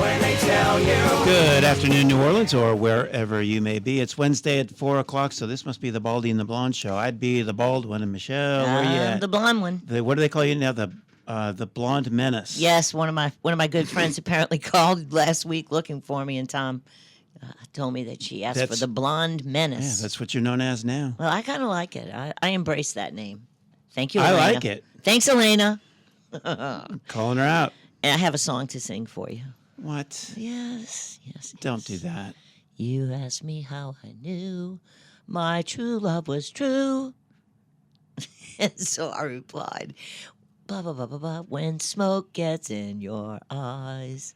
when they tell you. Good afternoon, New Orleans, or wherever you may be. It's Wednesday at 4 o'clock, so this must be the Baldy and the Blonde show. I'd be the bald one, and Michelle, where you at? The blonde one. What do they call you now? The blonde menace. Yes, one of my good friends apparently called last week looking for me, and Tom told me that she asked for the blonde menace. Yeah, that's what you're known as now. Well, I kind of like it. I embrace that name. Thank you, Elena. I like it. Thanks, Elena. Calling her out. And I have a song to sing for you. What? Yes. Don't do that. You asked me how I knew my true love was true. And so I replied, blah, blah, blah, blah, blah, when smoke gets in your eyes.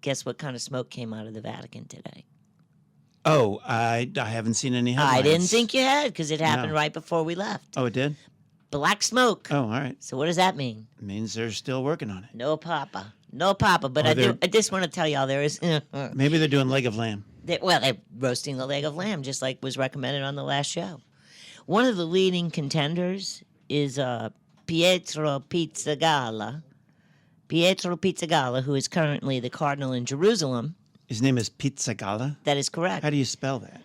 Guess what kind of smoke came out of the Vatican today? Oh, I haven't seen any headlines. I didn't think you had, because it happened right before we left. Oh, it did? Black smoke. Oh, all right. So what does that mean? It means they're still working on it. No papa. But I just want to tell y'all there is... Maybe they're doing leg of lamb. They're roasting the leg of lamb, just like was recommended on the last show. One of the leading contenders is Pietro Pizzaballa. Pietro Pizzaballa, who is currently the cardinal in Jerusalem. His name is Pizzaballa? That is correct. How do you spell that?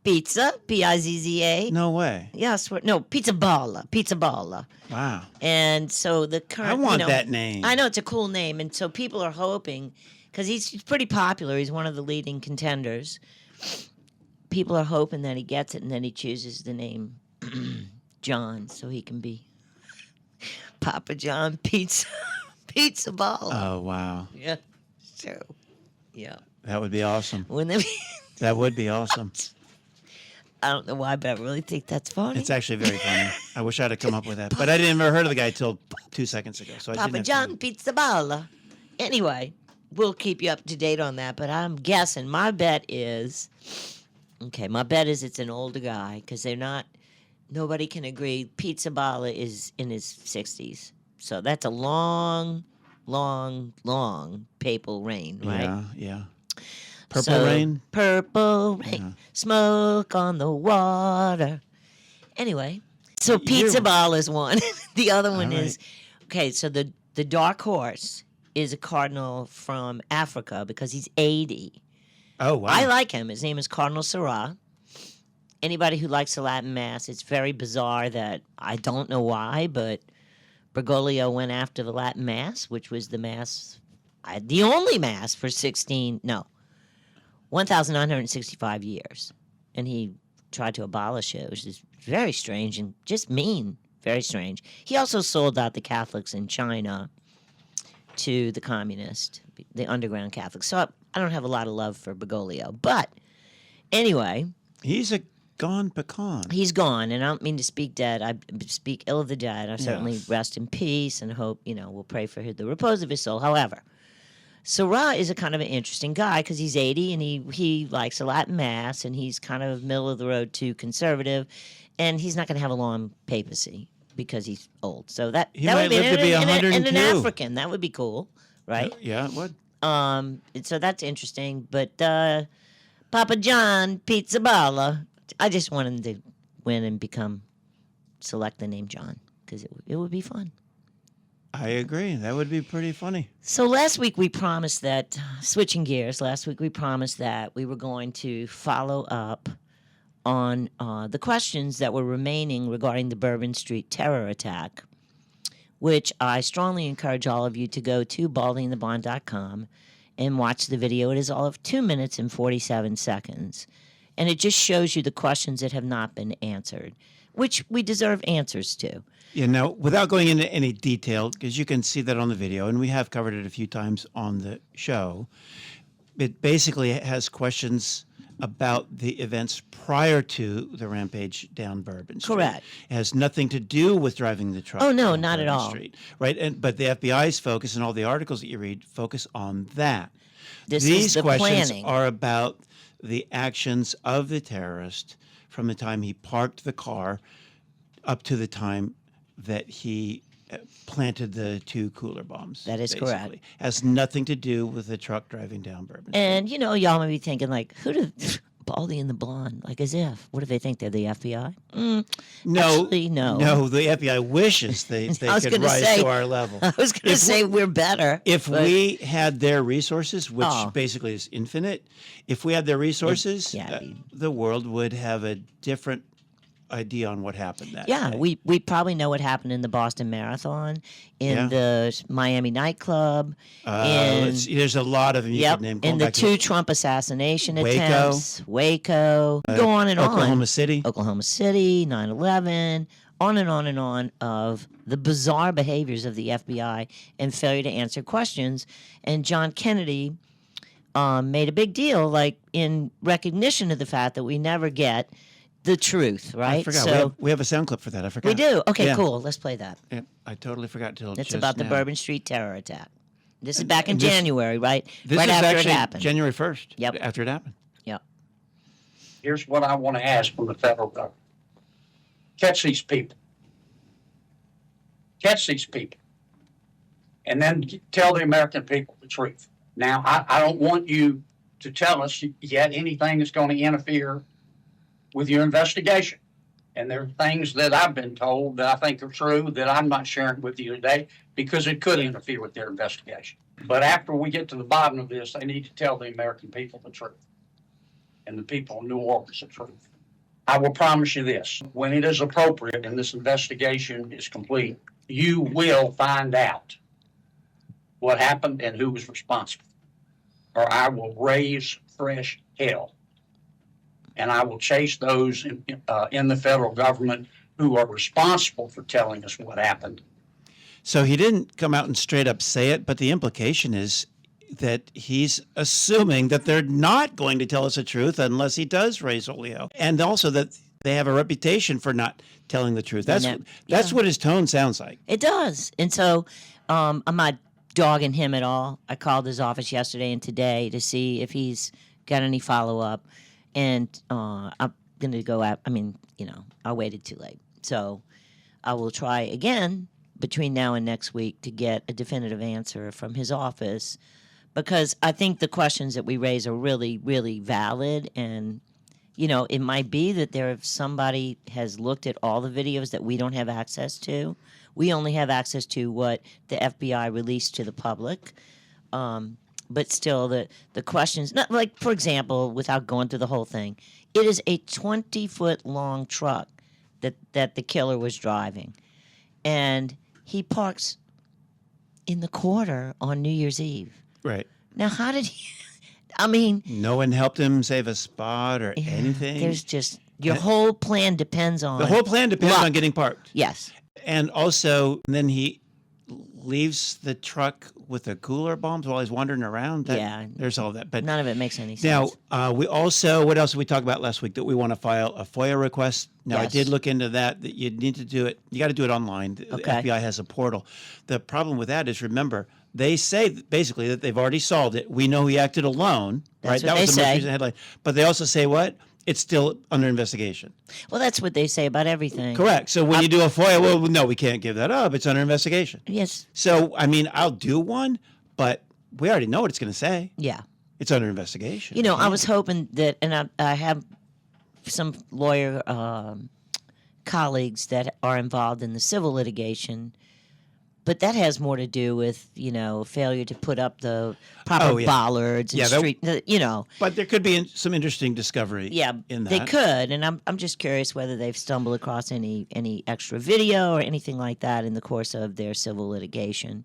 Pizza, P-I-Z-Z-A. No way. Yes, Pizzaballa. Wow. And so the current... I want that name. I know, it's a cool name, and so people are hoping, because he's pretty popular, he's one of the leading contenders. People are hoping that he gets it and then he chooses the name John, so he can be Papa John Pizzaballa. Oh, wow. Yeah. So, yeah. That would be awesome. Wouldn't it be? That would be awesome. I don't know why, but I really think that's funny. It's actually very funny. I wish I'd have come up with that. But I didn't ever heard of the guy till 2 seconds ago. So Papa John Pizzaballa. Anyway, we'll keep you up to date on that. But I'm guessing my bet is it's an older guy, because nobody can agree. Pizzaballa is in his 60s. So that's a long, long, long papal reign, right? Yeah. Purple rain? Purple rain. Yeah. Smoke on the water. Anyway, so Pizzaballa is one. The other one is, so the dark horse is a cardinal from Africa because he's 80. Oh, wow. I like him. His name is Cardinal Sarah. Anybody who likes the Latin Mass, it's very bizarre that I don't know why, but Bergoglio went after the Latin Mass, which was the Mass, the only Mass for 1,965 years. And he tried to abolish it, which is very strange and just mean. Very strange. He also sold out the Catholics in China to the communists, the underground Catholics. So I don't have a lot of love for Bergoglio. But anyway. He's a gone pecan. He's gone, and I don't mean to speak dead. I speak ill of the dead. I certainly rest in peace and hope, we'll pray for the repose of his soul. However, Sarah is a kind of an interesting guy because he's 80 and he likes a Latin Mass, and he's kind of middle of the road to conservative, and he's not going to have a long papacy because he's old. So that would be, and an African. That would be cool, right? Yeah, it would. So that's interesting. But Papa John Pizzaballa, I just want him to win and select the name John, because it would be fun. I agree. That would be pretty funny. So last week we promised that, switching gears, we were going to follow up on the questions that were remaining regarding the Bourbon Street terror attack, which I strongly encourage all of you to go to baldyandtheblonde.com and watch the video. It is all of 2 minutes and 47 seconds. And it just shows you the questions that have not been answered, which we deserve answers to. Now, without going into any detail, because you can see that on the video, and we have covered it a few times on the show, it basically has questions about the events prior to the rampage down Bourbon Street. Correct. It has nothing to do with driving the truck. Oh, no, down not Bourbon at all. Street, right? But the FBI's focus and all the articles that you read focus on that. These questions planning. are about the actions of the terrorist from the time he parked the car up to the time that he planted the 2 cooler bombs. That is basically. correct. Has nothing to do with the truck driving down Bourbon Street. And, y'all may be thinking, like, Baldy and the Blonde, like as if. What do they think? They're the FBI? No, Actually, no. no. The FBI wishes they was could gonna rise say- to our level. I was going to say we're better. If but- we had their resources, which Oh. basically is infinite, if we had their resources, Yeah, the world would have a different idea on what happened that Yeah, day. we probably know what happened in the Boston Marathon, in Yeah. the Miami nightclub, in there's a lot of them you yep, could name. in going the back to 2 Trump assassination Waco. attempts, Waco, go on and Oklahoma on. City. Oklahoma City, 9/11, on and on of the bizarre behaviors of the FBI and failure to answer questions. And John Kennedy made a big deal, like in recognition of the fact that we never get the truth, right? I forgot. So we have a sound clip for that. I forgot. we do. Okay, Yeah. cool. Let's play that. Yeah, I totally forgot till It's just about the now. Bourbon Street terror attack. This is back in and this- January, right? This right is after actually it happened. January 1st. Yep. After it happened. Yep. Here's what I want to ask from the federal government. Catch these people. Catch these people. And then tell the American people the truth. Now, I don't want you to tell us yet anything that's going to interfere with your investigation. And there are things that I've been told that I think are true that I'm not sharing with you today because it could interfere with their investigation. But after we get to the bottom of this, they need to tell the American people the truth and the people of New Orleans the truth. I will promise you this, when it is appropriate and this investigation is complete, you will find out what happened and who was responsible. Or I will raise fresh hell. And I will chase those in the federal government who are responsible for telling us what happened. So he didn't come out and straight up say it, but the implication is that he's assuming that they're not going to tell us the truth unless he does raise holy hell. And also that they have a reputation for not telling the truth. That's what his tone sounds like. It does. And so I'm not dogging him at all. I called his office yesterday and today to see if he's got any follow-up. And I'm going to go out. I mean, I waited too late. So I will try again between now and next week to get a definitive answer from his office, because I think the questions that we raise are really, really valid. And, it might be that somebody has looked at all the videos that we don't have access to. We only have access to what the FBI released to the public. But still, the questions, not like, for example, without going through the whole thing, it is a 20-foot long truck that the killer was driving. And he parks in the quarter on New Year's Eve. Right. Now, how did he, I mean. No one helped him save a spot or anything. There's just, your whole plan depends on. The whole plan depends on getting parked. Yes. And also, then he leaves the truck with the cooler bombs while he's wandering around. There's all that. But none of it makes any sense. now, we also, what else did we talk about last week? That we want to file a FOIA request. Now, I did look into that you need to do it. You got to do it online. The FBI has a portal. The problem with that is, remember, they say basically that they've already solved it. We know he acted alone. That's right? what That was they the most say. recent headline. But they also say what? It's still under investigation. Well, that's what they say about everything. Correct. So when you do a FOIA, well, no, we can't give that up. It's under investigation. Yes. So, I mean, I'll do one, but we already know what it's going to say. Yeah. It's under investigation. I was hoping that, and I have some lawyer colleagues that are involved in the civil litigation, but that has more to do with, failure to put up the proper bollards and street, But there could be some interesting discovery in that. they could, and I'm just curious whether they've stumbled across any extra video or anything like that in the course of their civil litigation.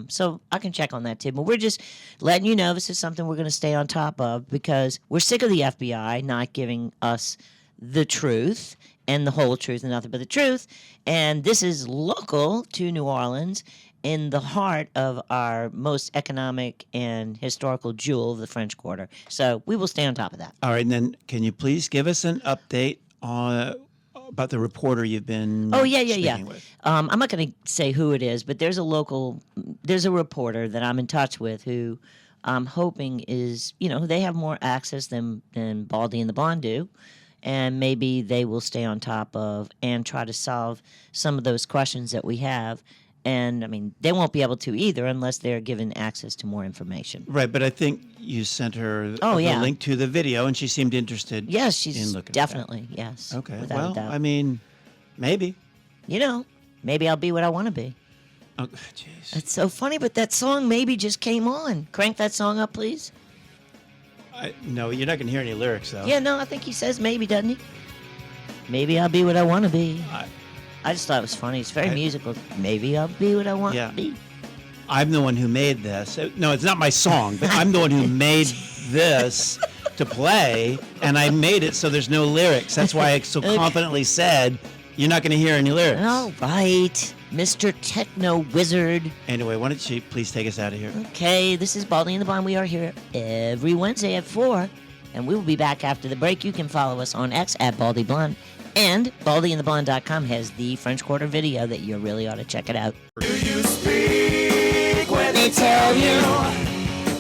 So I can check on that too. But we're just letting you know this is something we're going to stay on top of, because we're sick of the FBI not giving us the truth and the whole truth and nothing but the truth. And this is local to New Orleans, in the heart of our most economic and historical jewel of the French Quarter. So we will stay on top of that. All right, and then can you please give us an update on about the reporter you've been speaking with? I'm not going to say who it is, but there's a reporter that I'm in touch with who I'm hoping is, they have more access than Baldy and the Blonde do. And maybe they will stay on top of and try to solve some of those questions that we have. And I mean, they won't be able to either unless they're given access to more information. Right, but I think you sent her Oh, the yeah. link to the video, and she seemed interested. Yes, she's in looking definitely, yes. at that. Okay, without a well, doubt. I mean, maybe. You know, maybe I'll be what I want to be. Oh, jeez. It's so funny, but that song maybe just came on. Crank that song up, please. No, you're not going to hear any lyrics, though. Yeah, no, I think he says maybe, doesn't he? Maybe I'll be what I want to be. I just thought it was funny. It's very musical. Maybe I'll be what I want Yeah. to be. I'm the one who made this. No, it's not my song, but I'm the one who made this to play, and I made it so there's no lyrics. That's why I so confidently said, you're not going to hear any lyrics. All right, Mr. Techno Wizard. Anyway, why don't you please take us out of here? Okay, this is Baldy and the Blonde. We are here every Wednesday at 4, and we will be back after the break. You can follow us on X at Baldy Blonde, and BaldyandTheBlonde.com has the French Quarter video that you really ought to check it out. Do you speak when they tell you?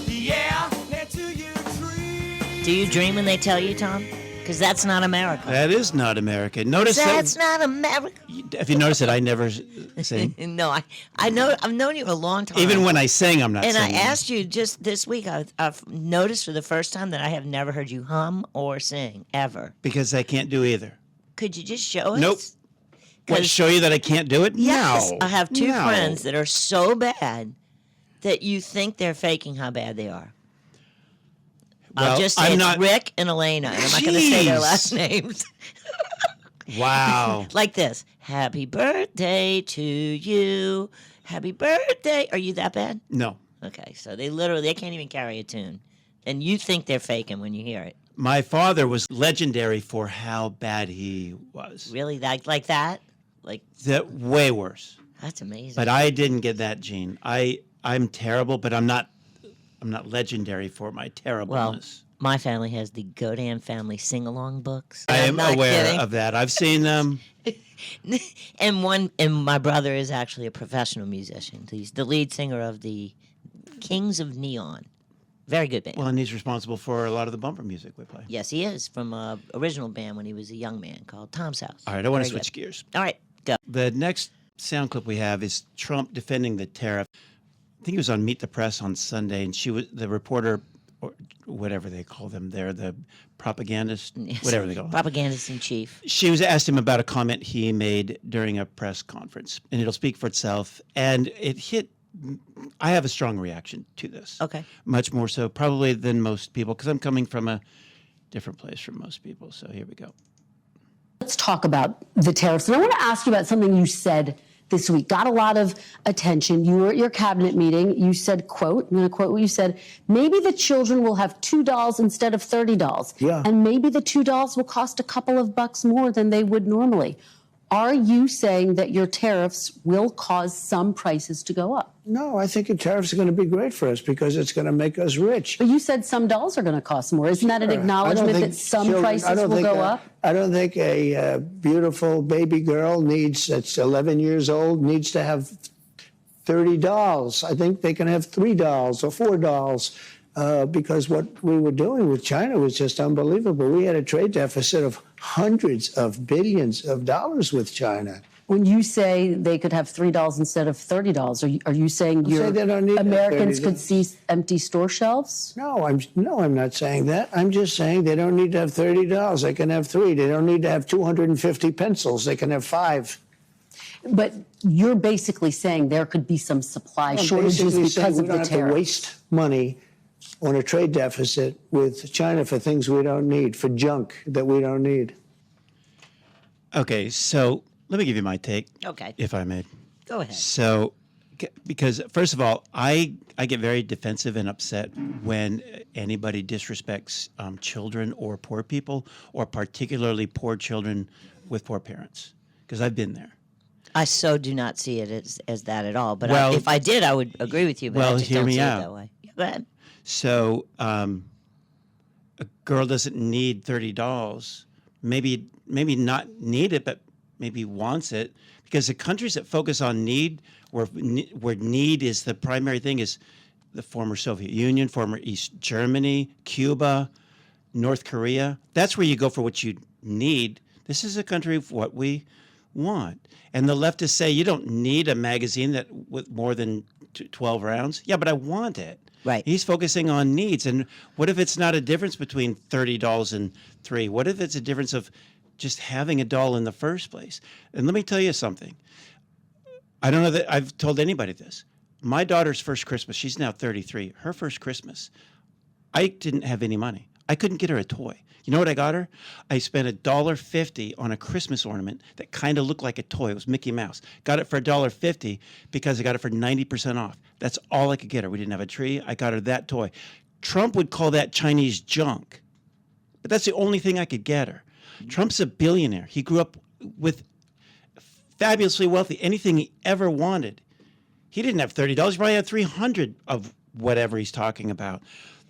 Yeah, do you dream? Do you dream when they tell you, Tom? Because that's not America. That is not America. Notice That's that. not America. If you notice it, I never sing. No, I know. I've known you a long time. Even when I sing, I'm not and singing. I asked you just this week. I've noticed for the first time that I have never heard you hum or sing ever. Because I can't do either. Could you just show us? Nope. What, 'Cause- show you that I can't do it? Yes, No. I have two No. friends that are so bad that you think they're faking how bad they are. I'll Well, just say I'm it's not. Rick and Elena, and I'm not going to say their Jeez. last names. Wow. Like this. Happy birthday to you. Happy birthday. Are you that bad? No. Okay, so they can't even carry a tune. And you think they're faking when you hear it. My father was legendary for how bad he was. Really? Like that? Like, That way worse. that's amazing. But I didn't get that gene. I'm terrible, but I'm not legendary for my well, terribleness. my family has the Godam Family Sing-Along books. I I'm am not aware kidding. of that. I've seen them. And my brother is actually a professional musician. He's the lead singer of the Kings of Neon. Very good band. Well, and he's responsible for a lot of the bumper music we play. Yes, he is, from an original band when he was a young man called Tom's House. All right, I want to Very switch gears. All right, go. The next sound clip we have is Trump defending the tariff. I think it was on Meet the Press on Sunday, and she was the reporter, or whatever they call them there, the propagandist, Yes. whatever they call them. Propagandist in chief. She was asked him about a comment he made during a press conference, and it'll speak for itself. And it hit. I have a strong reaction to this. Okay. Much more so, probably than most people, because I'm coming from a different place from most people. So here we go. Let's talk about the tariffs. And I want to ask you about something you said this week. Got a lot of attention. You were at your cabinet meeting. You said, quote, I'm going to quote what you said, maybe the children will have $2 instead of $30. Yeah. And maybe the $2 will cost a couple of bucks more than they would normally. Are you saying that your tariffs will cause some prices to go up? No, I think the tariffs are going to be great for us because it's going to make us rich. But you said some dolls are going to cost more. Isn't that an I don't acknowledgement think that some children- I prices don't will think go a- up? I don't think a beautiful baby girl that's 11 years old needs to have 30 dolls. I think they can have 3 dolls or 4 dolls because what we were doing with China was just unbelievable. We had a trade deficit of hundreds of billions of dollars with China. When you say they could have $3 instead of $30, are you saying saying they don't need Americans $30. could see empty store shelves? No, I'm not saying that. I'm just saying they don't need to have $30. They can have 3. They don't need to have 250 pencils. They can have 5. But you're basically saying there could be some supply I'm shortages basically saying because we of don't the have to tariffs. waste money on a trade deficit with China for things we don't need, for junk that we don't need. Okay, so let me give you my take, Okay, if I may. go ahead. So, because first of all, I get very defensive and upset when anybody disrespects children or poor people, or particularly poor children with poor parents, because I've been there. I so do not see it as that at all. But Well- if I did, I would agree with you. But Well, I just hear don't me see out. it that way. Yeah, go ahead. So, a girl doesn't need $30. Maybe not need it, but maybe wants it, because the countries that focus on need, where need is the primary thing, is the former Soviet Union, former East Germany, Cuba, North Korea. That's where you go for what you need. This is a country of what we want. And the leftists say you don't need a magazine that with more than 12 rounds. Yeah, but I want it. Right. He's focusing on needs. And what if it's not a difference between $30 and $3? What if it's a difference of just having a doll in the first place? And let me tell you something. I don't know that I've told anybody this. My daughter's first Christmas, she's now 33, her first Christmas, I didn't have any money. I couldn't get her a toy. You know what I got her? I spent $1.50 on a Christmas ornament that kind of looked like a toy. It was Mickey Mouse. Got it for $1.50 because I got it for 90% off. That's all I could get her. We didn't have a tree. I got her that toy. Trump would call that Chinese junk, but that's the only thing I could get her. Trump's a billionaire. He grew up with fabulously wealthy. Anything he ever wanted. He didn't have $30. He probably had $300 of whatever he's talking about.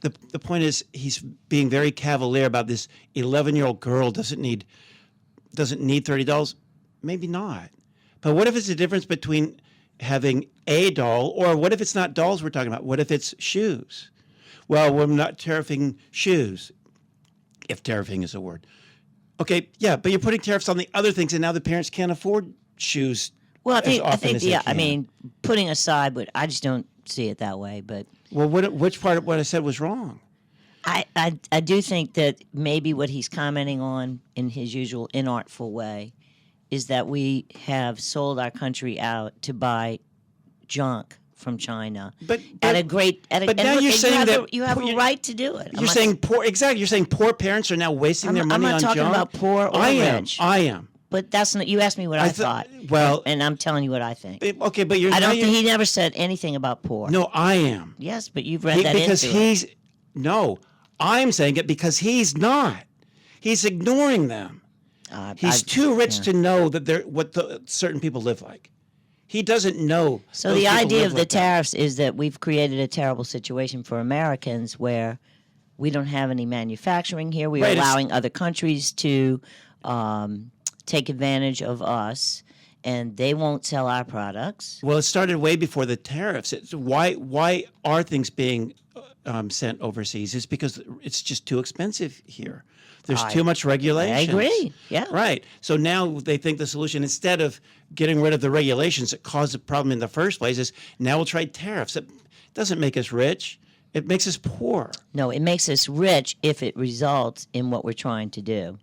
The point is he's being very cavalier about this 11-year-old girl doesn't need $30. Maybe not. But what if it's a difference between having a doll, or what if it's not dolls we're talking about? What if it's shoes? Well, we're not tariffing shoes, if tariffing is a word. Okay, yeah, but you're putting tariffs on the other things, and now the parents can't afford shoes. Well, I as think, often as they I can. mean, putting aside, but I just don't see it that way. But Well, which part of what I said was wrong? I do think that maybe what he's commenting on in his usual inartful way is that we have sold our country out to buy junk from China But at but- a great but and now look, you're you saying have that you have a you're- right to do it. I'm You're not- saying poor. Exactly. You're saying poor parents are now wasting their I'm money not on talking junk. about poor or I am. rich. I am. but that's not. You asked me what I thought. Well, and I'm telling you what I think. okay, but you're. I now don't think you're- he never said anything about poor. No, I am. Yes, but you've read that Because into it. he's no. I'm saying it because he's not. He's ignoring them. He's too rich to know that they're what the certain people live like. He doesn't know. So those the people idea live of the like that. tariffs is that we've created a terrible situation for Americans where we don't have any manufacturing here. We are Right, it's- allowing other countries to take advantage of us, and they won't sell our products. Well, it started way before the tariffs. It's why are things being sent overseas? It's because it's just too expensive here. There's too much regulation. I agree. Yeah. Right. So now they think the solution, instead of getting rid of the regulations that caused the problem in the first place, is now we'll try tariffs. It doesn't make us rich. It makes us poor. No, it makes us rich if it results in what we're trying to do,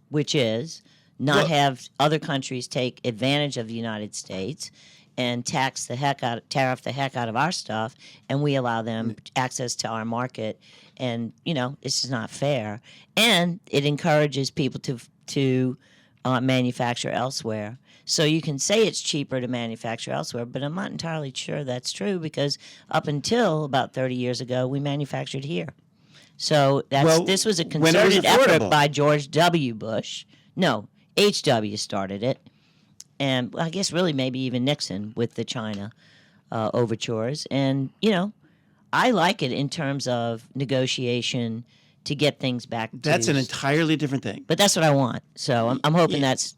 which is not have other countries take advantage of the United States and tariff the heck out of our stuff, and we allow them access to our market. And it's just not fair. And it encourages people to manufacture elsewhere. So you can say it's cheaper to manufacture elsewhere, but I'm not entirely sure that's true, because up until about 30 years ago, we manufactured here. So this was a when it was concerted effort affordable. by George W. Bush. No, H.W. started it. And I guess really maybe even Nixon with the China overtures. And, I like it in terms of negotiation to get things back to... That's an entirely different thing. But that's what I want. So I'm hoping that's,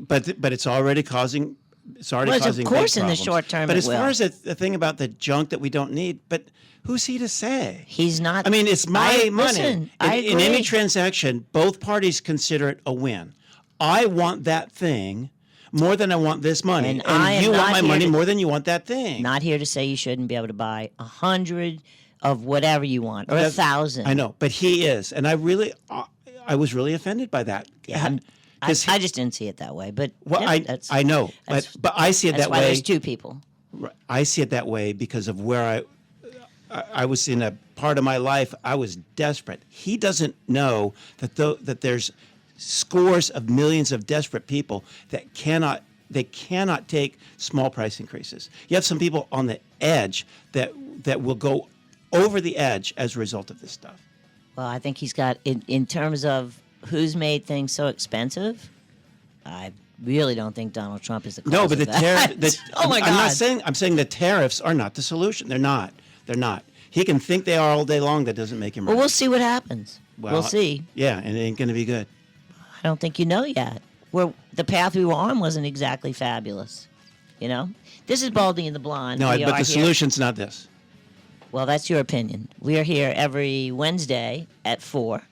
But it's already causing. It's already Well, of causing. course big in the problems. short term But it as far will. as the thing about the junk that we don't need, but who's he to say? He's not... I mean, it's my money. Listen, I In any agree. transaction, both parties consider it a win. I want that thing more than I want this money, And I am you want not my here money to- more than you want that thing. Not here to say you shouldn't be able to buy 100 of whatever you want, or That's- 1,000. I know, but he is, and I was really offended by that. Yeah, And- I 'cause just didn't see it that way. But well, that's, I know, that's- but I see it that's that why way. there's two people. I see it that way because of where I was in a part of my life. I was desperate. He doesn't know that there's scores of millions of desperate people that cannot take small price increases. You have some people on the edge that will go over the edge as a result of this stuff. Well, I think he's got, in terms of who's made things so expensive, I really don't think Donald Trump is the cause No, but of the that. tariff. Oh my God! I'm saying the tariffs are not the solution. They're not. He can think they are all day long. That doesn't make him right. Well, we'll see what happens. Well, we'll see. Yeah, and it ain't going to be good. I don't think you know yet. The path we were on wasn't exactly fabulous. This is Baldy and the Blonde. No, We but are the here- solution's not this. Well, that's your opinion. We are here every Wednesday at 4.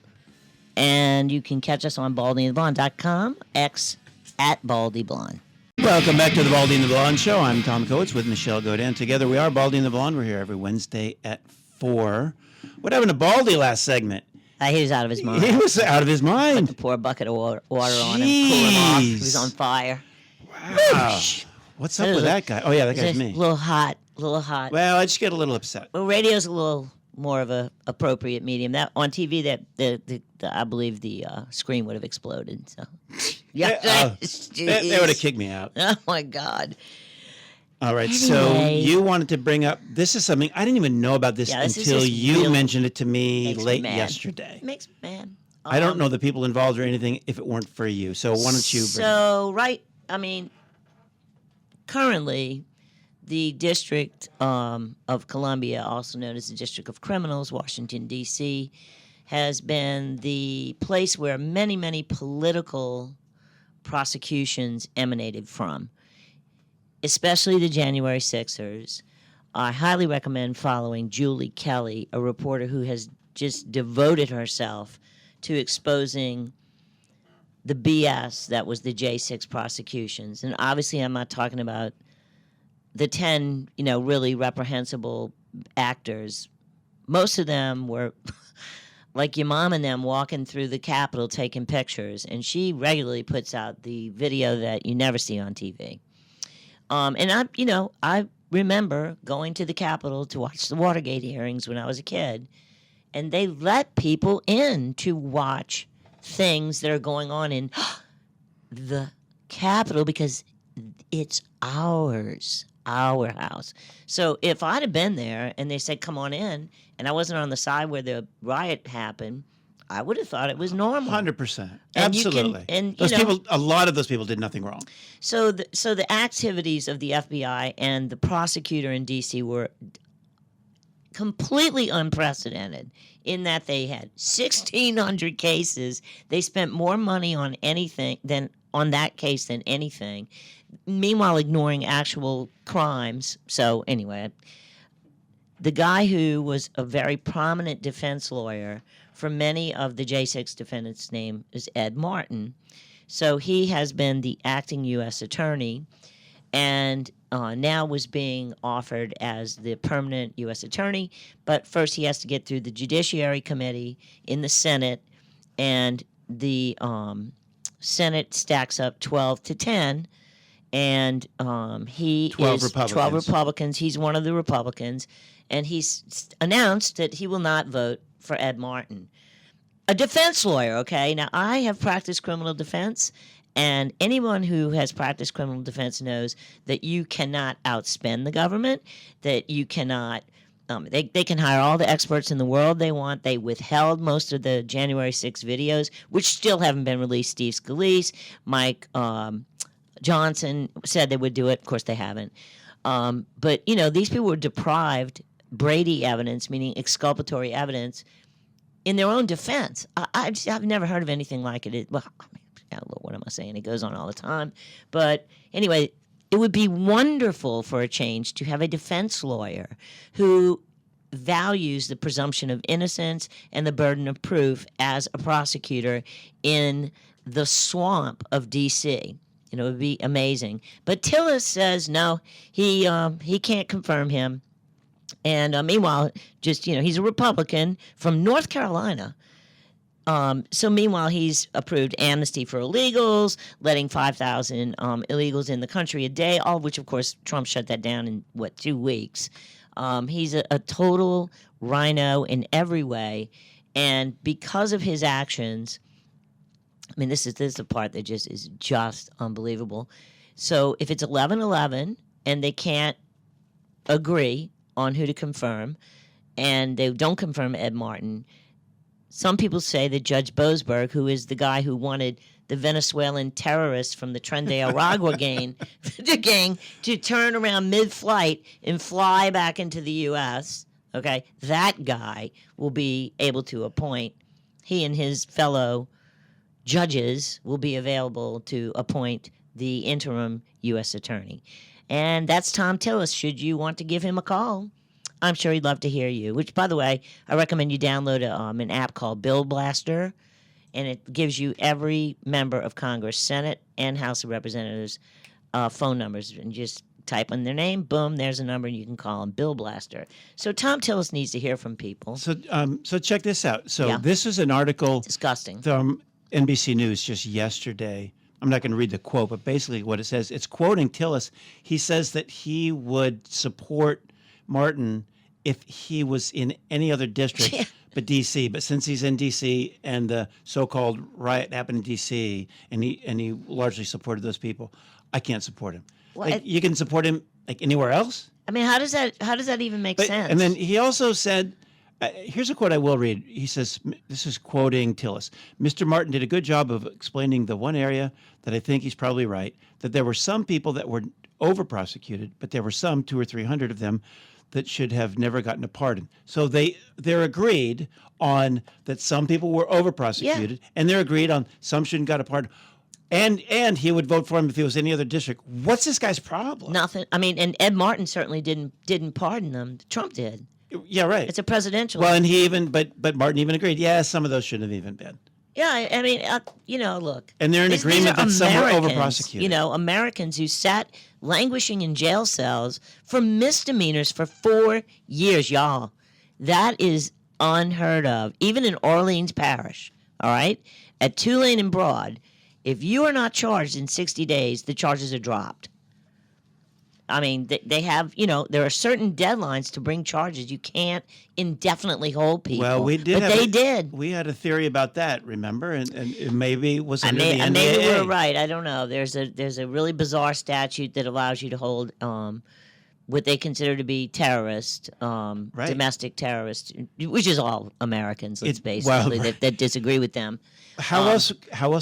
And you can catch us on baldyandtheblonde.com, X, at Baldy Blonde. Welcome back to the Baldy and the Blonde Show. I'm Tom Coates with Michelle Godin. Together we are Baldy and the Blonde. We're here every Wednesday at 4. What happened to Baldy last segment? He was out of his mind. He was out of his mind. Pour a bucket of water on him, cool him off. He was on fire. Wow. What's up with that guy? Oh, yeah, that guy's Just me. A little hot. Well, I just get a little upset. Well, radio's a little more of a appropriate medium. That on TV, that I believe the screen would have exploded. So, They would have kicked me out. Oh my God! All right, so Anyway. you wanted to bring up, this is something, I didn't even know about this This is until just you really mentioned it to me makes me late mad. yesterday. It makes me mad. I don't know the people involved or anything if it weren't for you. So why don't you bring it up? Currently, the District of Columbia, also known as the District of Criminals, Washington, D.C., has been the place where many, many political prosecutions emanated from, especially the January 6ers. I highly recommend following Julie Kelly, a reporter who has just devoted herself to exposing the BS that was the J6 prosecutions. And obviously I'm not talking about the 10, really reprehensible actors. Most of them were like your mom and them walking through the Capitol taking pictures. And she regularly puts out the video that you never see on TV. And I remember going to the Capitol to watch the Watergate hearings when I was a kid. And they let people in to watch things that are going on in the Capitol because it's ours, our house. So if I'd have been there and they said, come on in, and I wasn't on the side where the riot happened, I would have thought it was normal. 100%. And you can- Absolutely. and, those people, a lot of those people did nothing wrong. So the activities of the FBI and the prosecutor in D.C. were completely unprecedented in that they had 1,600 cases. They spent more money on anything than on that case than anything, meanwhile ignoring actual crimes. So anyway, the guy who was a very prominent defense lawyer for many of the J6 defendants' name is Ed Martin. So he has been the acting U.S. attorney and now was being offered as the permanent U.S. attorney. But first he has to get through the Judiciary Committee in the Senate, and the Senate stacks up 12-10, and he 12 is Republicans. 12 Republicans. He's one of the Republicans, and he's announced that he will not vote for Ed Martin. A defense lawyer, okay? Now, I have practiced criminal defense, and anyone who has practiced criminal defense knows that you cannot outspend the government, that you cannot they can hire all the experts in the world they want. They withheld most of the January 6 videos, which still haven't been released. Steve Scalise, Mike Johnson said they would do it. Of course, they haven't. But, these people were deprived Brady evidence, meaning exculpatory evidence, in their own defense. I've never heard of anything like it. What am I saying? It goes on all the time. But anyway, it would be wonderful for a change to have a defense lawyer who values the presumption of innocence and the burden of proof as a prosecutor in the swamp of D.C. It would be amazing. But Tillis says no, he can't confirm him. And meanwhile, he's a Republican from North Carolina. So meanwhile, he's approved amnesty for illegals, letting 5,000 illegals in the country a day, all of which, of course, Trump shut that down in, 2 weeks. He's a total rhino in every way. And because of his actions, this is the part that is just unbelievable. So if it's 11/11 and they can't agree on who to confirm, and they don't confirm Ed Martin, some people say that Judge Boasberg, who is the guy who wanted the Venezuelan terrorists from the Tren de Aragua gang to turn around mid-flight and fly back into the U.S., okay, that guy will be able to appoint, he and his fellow judges will be available to appoint the interim U.S. attorney. And that's Thom Tillis, should you want to give him a call. I'm sure he'd love to hear you, which, by the way, I recommend you download an app called Bill Blaster, and it gives you every member of Congress, Senate and House of Representatives, phone numbers, and just type in their name, boom, there's a number, and you can call them. Bill Blaster. So Thom Tillis needs to hear from people. So check this out. So Yeah. this is an article Disgusting. from NBC News just yesterday. I'm not going to read the quote, but basically what it says, it's quoting Tillis. He says that he would support Martin if he was in any other district Yeah. but D.C. But since he's in D.C. and the so-called riot happened in D.C. and he largely supported those people, I can't support him. Well, Like, you can support him like anywhere else? I mean, how does that even make But- sense? And then he also said, here's a quote I will read. He says, this is quoting Tillis, Mr. Martin did a good job of explaining the one area that I think he's probably right, that there were some people that were over-prosecuted, but there were some, 200 or 300 of them, that should have never gotten a pardon. So they're agreed on that some people were over-prosecuted, and they're agreed on some shouldn't got a pardon. And he would vote for him if he was any other district. What's this guy's problem? Nothing. I mean, and Ed Martin certainly didn't pardon them. Trump did. Yeah, right. It's a presidential. Well, and he even, but Martin even agreed. Yeah, some of those shouldn't have even been. Yeah, I mean, look. And they're in these agreement are that some were Americans, over-prosecuted. Americans who sat languishing in jail cells for misdemeanors for 4 years, y'all. That is unheard of. Even in Orleans Parish, all right? At Tulane and Broad, if you are not charged in 60 days, the charges are dropped. I mean, they have, there are certain deadlines to bring charges. You can't indefinitely hold people. Well, we did. But they did. We had a theory about that, remember? And it maybe was I under the NDAA. maybe we're right. I don't know. There's a really bizarre statute that allows you to hold what they consider to be terrorist, domestic terrorists, which is all Americans, let's basically that disagree with them. How else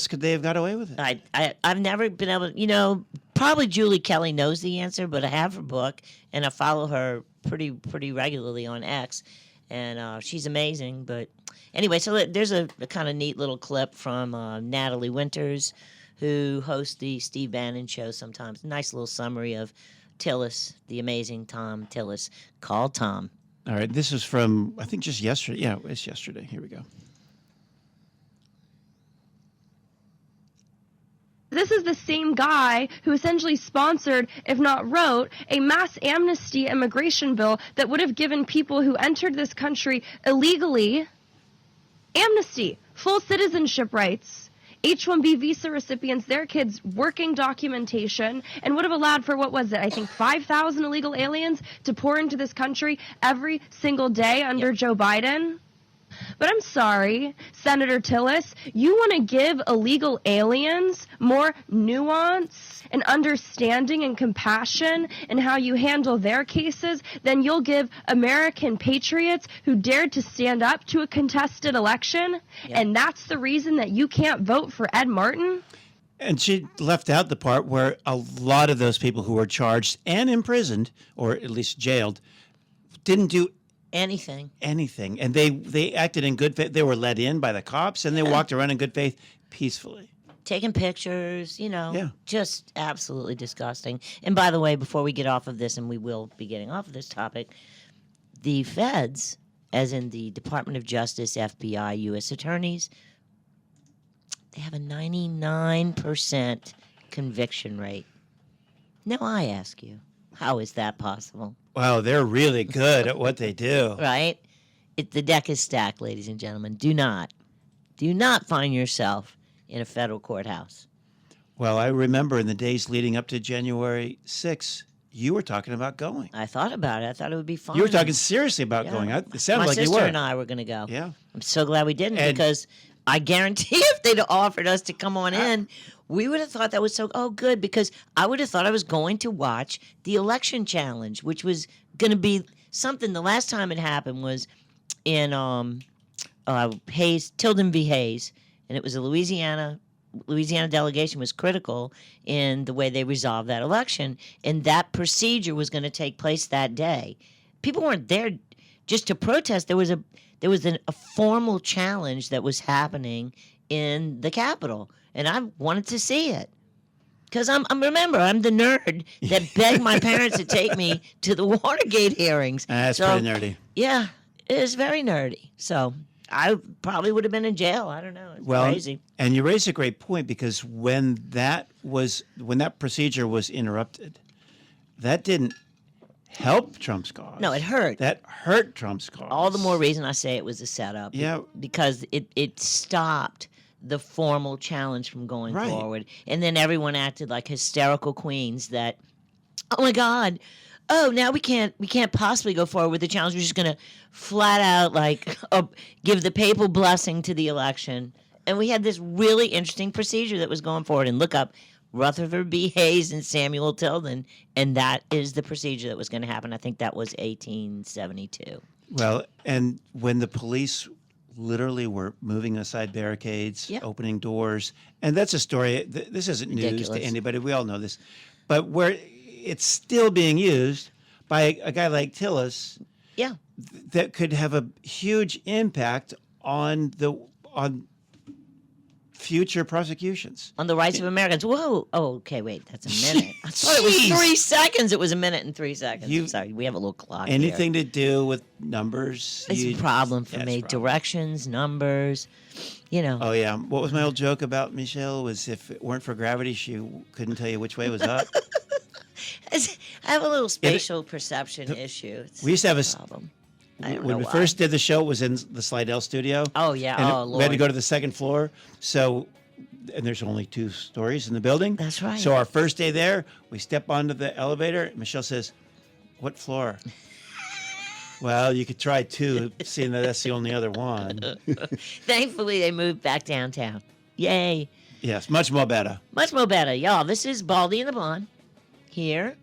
could they have got away with it? I've never been able to, probably Julie Kelly knows the answer, but I have her book and I follow her pretty regularly on X, and she's amazing. But anyway, so there's a kind of neat little clip from Natalie Winters, who hosts the Steve Bannon show sometimes. Nice little summary of Tillis, the amazing Thom Tillis. Call Tom. All right, this is from, I think, just yesterday. Yeah, it's yesterday. Here we go. This is the same guy who essentially sponsored, if not wrote, a mass amnesty immigration bill that would have given people who entered this country illegally amnesty, full citizenship rights, H-1B visa recipients, their kids working documentation, and would have allowed for, 5,000 illegal aliens to pour into this country every single day under Joe Biden? But I'm sorry, Senator Tillis, you want to give illegal aliens more nuance and understanding and compassion in how you handle their cases than you'll give American patriots who dared to stand up to a contested election? Yep. And that's the reason that you can't vote for Ed Martin? And she left out the part where a lot of those people who were charged and imprisoned, or at least jailed, didn't do anything, and they acted in good faith. They were let in by the cops, and they walked around in good faith, peacefully, taking pictures. Just absolutely disgusting. And by the way, before we get off of this, and we will be getting off of this topic, the feds, as in the Department of Justice, FBI, U.S. attorneys, they have a 99% conviction rate. Now I ask you, how is that possible? Wow, they're really good at what they do. Right? The deck is stacked, ladies and gentlemen. Do not find yourself in a federal courthouse. Well, I remember in the days leading up to January 6th, you were talking about going. I thought about it. I thought it would be fun. You were talking seriously about going. It sounded like you were. My sister and I were going to go. Yeah. I'm so glad we didn't, because I guarantee if they'd offered us to come on in, we would have thought that was good, because I would have thought I was going to watch the election challenge, which was going to be something. The last time it happened was in Tilden v. Hayes, and it was a Louisiana delegation was critical in the way they resolved that election, and that procedure was going to take place that day. People weren't there just to protest. There was a formal challenge that was happening in the Capitol, and I wanted to see it. Because I'm the nerd that begged my parents to take me to the Watergate hearings. That's pretty nerdy. Yeah, it is very nerdy. So I probably would have been in jail. I don't know. It's crazy. And you raise a great point, because when that procedure was interrupted, that didn't help Trump's cause. No, it hurt. That hurt Trump's cause. All the more reason I say it was a setup. Yeah. Because it stopped the formal challenge from going Right. forward. And then everyone acted like hysterical queens that, oh my God, oh, now we can't possibly go forward with the challenge. We're just going to flat out give the papal blessing to the election. And we had this really interesting procedure that was going forward. And look up Rutherford B. Hayes and Samuel Tilden, and that is the procedure that was going to happen. I think that was 1872. Well, and when the police literally were moving aside barricades, Yep. opening doors, and that's a story. This isn't news to Ridiculous. anybody. We all know this, but where it's still being used by a guy like Tillis, Yeah. that could have a huge impact on future prosecutions. On the rights of Americans. Whoa. Oh, okay, wait. That's a minute. I thought it was Jeez. 3 seconds. It was a minute and 3 seconds. You- I'm sorry. We have a little clock Anything here. to do with numbers? It's a problem for Yeah, me. it's a problem. Directions, numbers, you know. Oh yeah. What was my old joke about Michelle? Was if it weren't for gravity, she couldn't tell you which way was up. I have a little spatial perception issue. It's We used to have a a s- problem. I don't When know we why. first did the show, it was in the Slidell studio. Oh, yeah. And Oh, we had to Lord. go to the second floor. So, and there's only 2 stories in the building. That's right. So our first day there, we step onto the elevator. Michelle says, "What floor?" Well, you could try 2, seeing that that's the only other one. Thankfully, they moved back downtown. Yay. Yes, much more better. Much more better. Y'all, this is Baldy and the Blonde here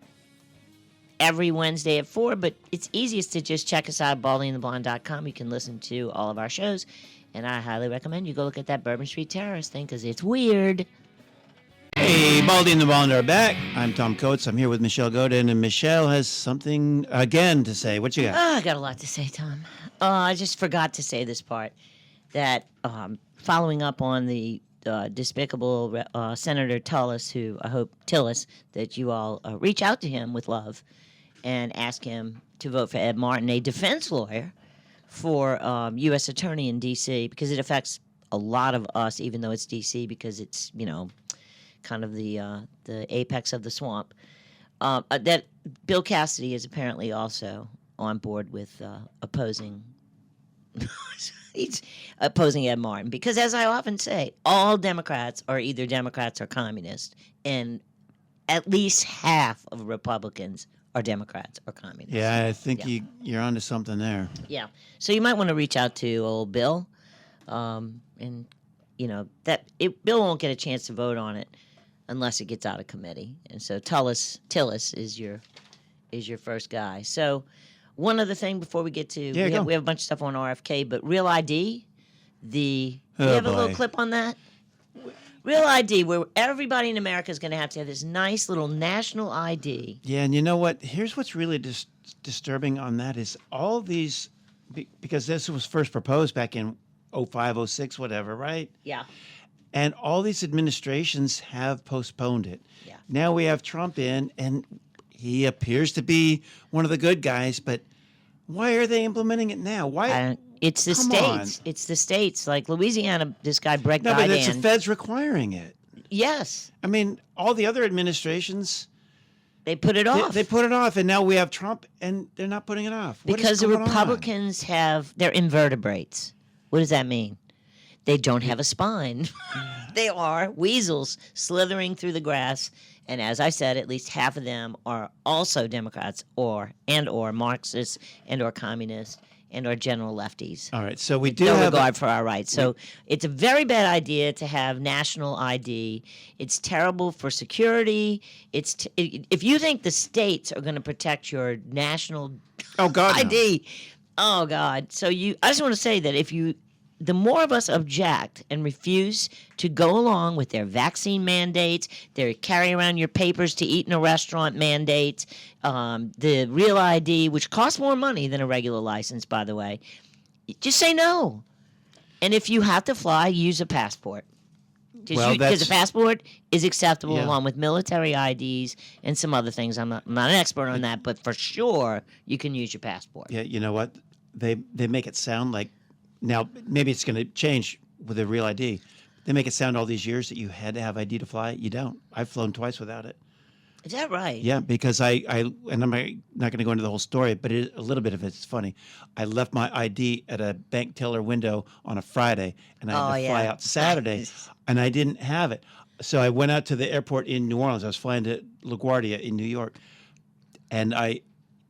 every Wednesday at 4, but it's easiest to just check us out at baldyandtheblonde.com. You can listen to all of our shows, and I highly recommend you go look at that Bourbon Street terrorist thing because it's weird. Hey, Baldy and the Blonde are back. I'm Tom Coates. I'm here with Michelle Godin, and Michelle has something again to say. What you got? I got a lot to say, Tom. I just forgot to say this part, that following up on the despicable Senator Tillis, who I hope, Tillis, that you all reach out to him with love and ask him to vote for Ed Martin, a defense lawyer for U.S. Attorney in D.C., because it affects a lot of us, even though it's D.C., because it's, kind of the apex of the swamp. That Bill Cassidy is apparently also on board with opposing he's opposing Ed Martin, because as I often say, all Democrats are either Democrats or communists, and at least half of Republicans are Democrats or communists. Yeah, I think Yeah. you're onto something there. Yeah. So you might want to reach out to old Bill, and Bill won't get a chance to vote on it unless it gets out of committee. And so Tillis is your first guy. So one other thing before we get to Yeah, go. we have a bunch of stuff on RFK, but Real ID, you Oh, have a little boy. clip on that? Real ID, where everybody in America is going to have this nice little national ID. Yeah, and you know what? Here's what's really disturbing on that is all these, because this was first proposed back in 05, 06, whatever, right? Yeah. And all these administrations have postponed it. Yeah. Now we have Trump in, and he appears to be one of the good guys, but why are they implementing it now? Why? It's the Come states. on. It's the states. Like Louisiana, this guy Brett No, but it's the Guydan. feds requiring it. Yes, I mean, all the other administrations, they put it off. they put it off, and now we have Trump, and they're not putting it off. What is because the going on? Republicans they're invertebrates. What does that mean? They don't have a spine. They are weasels slithering through the grass. And as I said, at least half of them are also Democrats or Marxists and or communists and or general lefties. All right, so we do No have regard for our rights. So it's a very bad idea to have national ID. It's terrible for security. If you think the states are going to protect your national oh God, no. ID, oh God. So I just want to say that the more of us object and refuse to go along with their vaccine mandates, their carry around your papers to eat in a restaurant mandates, the Real ID, which costs more money than a regular license, by the way, just say no. And if you have to fly, use a passport. Well, Because a passport is acceptable Yeah. along with military IDs and some other things. I'm not an expert on that, but for sure you can use your passport. Yeah, you know what? They make it sound like Now, maybe it's going to change with a real ID. They make it sound all these years that you had to have ID to fly. You don't. I've flown twice without it. Is that right? Yeah, because and I'm not going to go into the whole story, but a little bit of it's funny. I left my ID at a bank teller window on a Friday, and I had to fly out Saturday, and I didn't have it. So I went out to the airport in New Orleans. I was flying to LaGuardia in New York, and I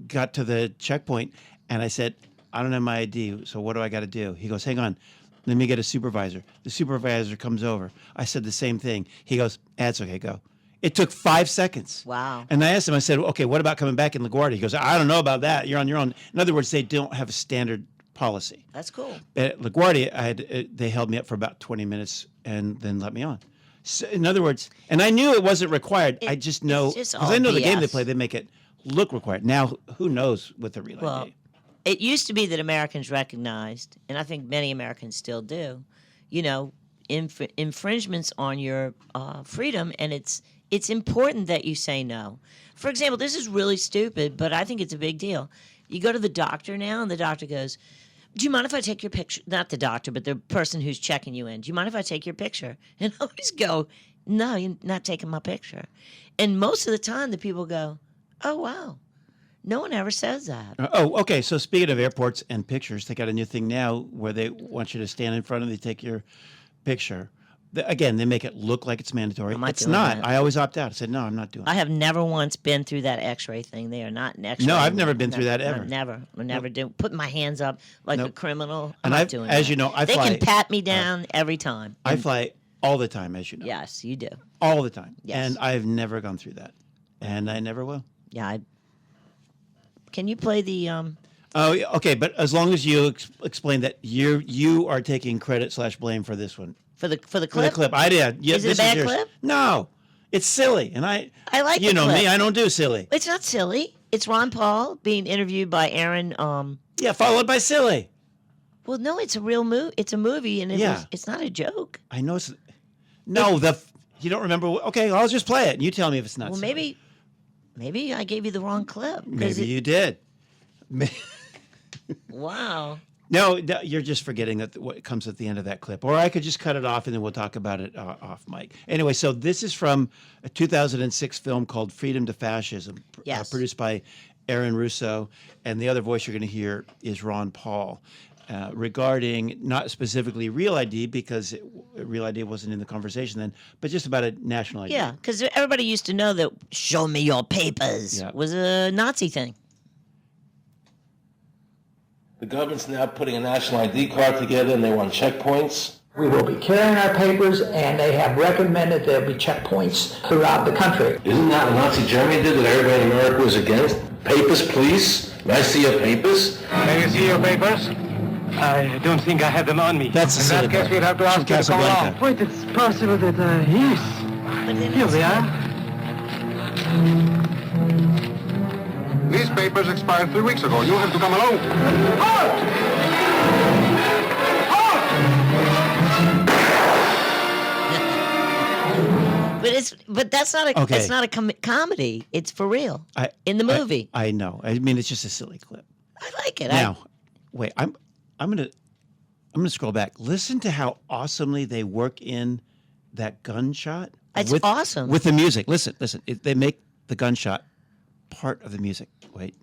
got to the checkpoint, and I said, I don't have my ID, so what do I got to do? He goes, hang on, let me get a supervisor. The supervisor comes over. I said the same thing. He goes, that's okay, go. It took 5 seconds. Wow. And I asked him, I said, okay, what about coming back in LaGuardia? He goes, I don't know about that. You're on your own. In other words, they don't have a standard policy. That's cool. At LaGuardia, they held me up for about 20 minutes and then let me on. So, in other words, and I knew it wasn't required. I just know, it's just because all I know the game they BS. play, they make it look required. Now, who knows with the real Well, ID? it used to be that Americans recognized, and I think many Americans still do, infringements on your freedom, and it's important that you say no. For example, this is really stupid, but I think it's a big deal. You go to the doctor now, and the doctor goes, do you mind if I take your picture? Not the doctor, but the person who's checking you in. Do you mind if I take your picture? And I always go, no, you're not taking my picture. And most of the time, the people go, oh, wow. No one ever says that. Okay. So speaking of airports and pictures, they got a new thing now where they want you to stand in front of them, they take your picture. Again, they make it look like it's mandatory. I'm not It's doing not. that. I always opt out. I said, no, I'm not doing it. I have never once been through that X-ray thing. They are not an X-ray. No, I've never been through that ever. I never do. Putting my hands up like a Nope. criminal. And I'm not I've- doing as that. you know, I they fly- can pat me down every time. I fly all the time, as you know. Yes, you do. All the time. Yes. And I've never gone through that. And I never will. Yeah. Can you play the? Oh, yeah, okay. But as long as you explain that you are taking credit / blame for this one. For the For clip? the clip. I did. Yeah, Is it a this bad yours. clip? No. It's silly. And I like you the know clip. me, I don't do silly. It's not silly. It's Ron Paul being interviewed by Aaron. Yeah, followed by silly. Well, no, it's a real movie. It's a movie, and Yeah. it's not a joke. I know it's no, you don't remember. Okay, I'll just play it and you tell me if it's not Well, silly. maybe I gave you the wrong clip. 'cause Maybe you did. Wow. No, you're just forgetting that what comes at the end of that clip. Or I could just cut it off and then we'll talk about it off mic. Anyway, so this is from a 2006 film called Freedom to Fascism, Yes. produced by Aaron Russo. And the other voice you're going to hear is Ron Paul, regarding not specifically Real ID, because Real ID wasn't in the conversation then, but just about a national ID. Yeah, because everybody used to know that "show me your papers" Yeah. was a Nazi thing. The government's now putting a national ID card together and they want checkpoints. We will be carrying our papers, and they have recommended there'll be checkpoints throughout the country. Isn't that what Nazi Germany did that everybody in America was against? Papers, please. May I see your papers? May I see your papers? I don't think I have them on me. That's the In silly that case, part. we'll have to ask you to come Casablanca. along. Wait, it's possible that, yes. Here we are. These papers expired 3 weeks ago. You have to come along. But that's not a Okay. it's not a comedy. It's for real. In the movie. I know. I mean, it's just a silly clip. I like it. Now, wait. I'm gonna scroll back. Listen to how awesomely they work in that gunshot. It's awesome. With the music. Listen. They make the gunshot part of the music. Wait.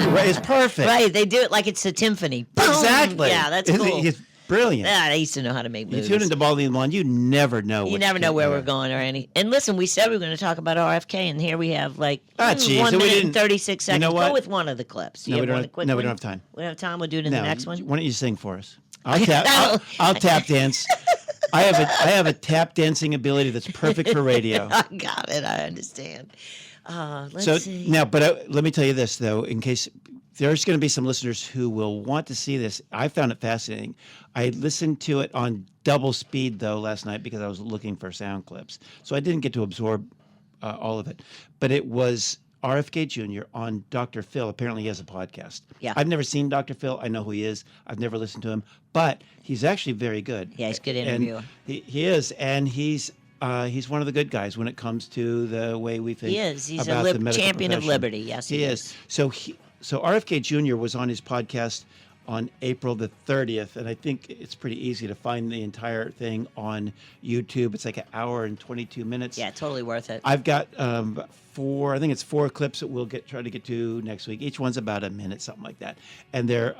Right, it's perfect. Right, they do it like it's a symphony. Boom! Exactly. Yeah, that's It's- cool. It's brilliant. Yeah, I used to know how to make You movies. tune into Baldy and The Blonde, you never know. You what's never know going where on. we're going or any. And listen, we said we were going to talk about RFK, and here we have like Geez, 1 so we minute didn't- and 36 seconds. You know what? Go with one of the clips. No, You we don't one have- quick no, we one? don't have time. We don't have time. We'll do it in the next one. Why don't you sing for us? I'll tap dance. I have a tap dancing ability that's perfect for radio. I got it. I understand. Let's So see. now, but let me tell you this though, in case there's going to be some listeners who will want to see this. I found it fascinating. I listened to it on double speed though last night because I was looking for sound clips, so I didn't get to absorb all of it. But it was RFK Jr. on Dr. Phil. Apparently, he has a podcast. Yeah. I've never seen Dr. Phil. I know who he is. I've never listened to him, but he's actually very good. Yeah, he's a good And interviewer. he is, and he's he's one of the good guys when it comes to the way we think. He is. He's about a the medical champion of profession. liberty. Yes, he is. So RFK Jr. was on his podcast on April the 30th, and I think it's pretty easy to find the entire thing on YouTube. It's like an hour and 22 minutes. Yeah, totally worth it. I've got I think it's 4 clips that we'll try to get to next week. Each one's about a minute, something like that. And they're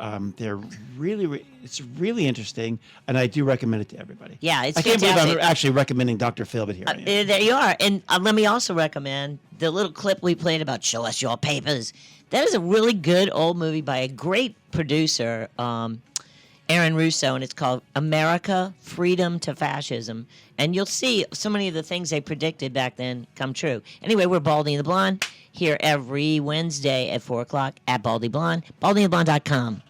really, it's really interesting, and I do recommend it to everybody. Yeah, it's I can't believe fantastic. I'm actually recommending Dr. Phil, but here I am. There you are. And let me also recommend the little clip we played about Show Us Your Papers. That is a really good old movie by a great producer, Aaron Russo, and it's called America, Freedom to Fascism. And you'll see so many of the things they predicted back then come true. Anyway, we're Baldy and the Blonde here every Wednesday at 4 o'clock at Baldy Blonde, baldyandtheblonde.com.